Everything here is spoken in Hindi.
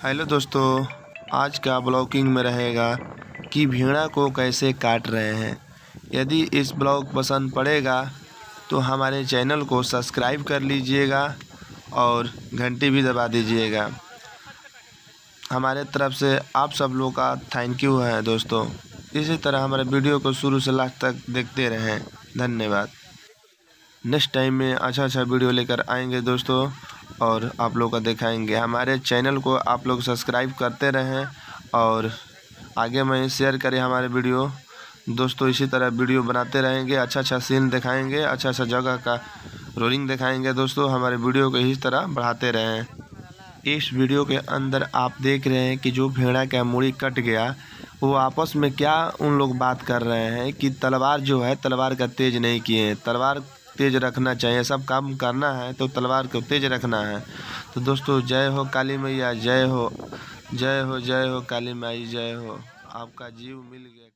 हेलो दोस्तों, आज का ब्लॉगिंग में रहेगा कि भेड़ा को कैसे काट रहे हैं। यदि इस ब्लॉग पसंद पड़ेगा तो हमारे चैनल को सब्सक्राइब कर लीजिएगा और घंटी भी दबा दीजिएगा। हमारे तरफ से आप सब लोग का थैंक यू है दोस्तों। इसी तरह हमारे वीडियो को शुरू से लास्ट तक देखते रहें। धन्यवाद। नेक्स्ट टाइम में अच्छा वीडियो लेकर आएंगे दोस्तों और आप लोग का दिखाएंगे। हमारे चैनल को आप लोग सब्सक्राइब करते रहें और आगे में शेयर करें हमारे वीडियो दोस्तों। इसी तरह वीडियो बनाते रहेंगे, अच्छा सीन दिखाएंगे, अच्छा जगह का रोलिंग दिखाएंगे दोस्तों। हमारे वीडियो को इस तरह बढ़ाते रहें। इस वीडियो के अंदर आप देख रहे हैं कि जो भेड़ा का मूड़ी कट गया वो आपस में क्या उन लोग बात कर रहे हैं कि तलवार जो है तलवार का तेज नहीं किए हैं। तलवार तेज रखना चाहिए, सब काम करना है तो तलवार को तेज रखना है। तो दोस्तों जय हो काली मैया, जय हो जय हो जय हो काली माई, जय हो। आपका जीव मिल गया।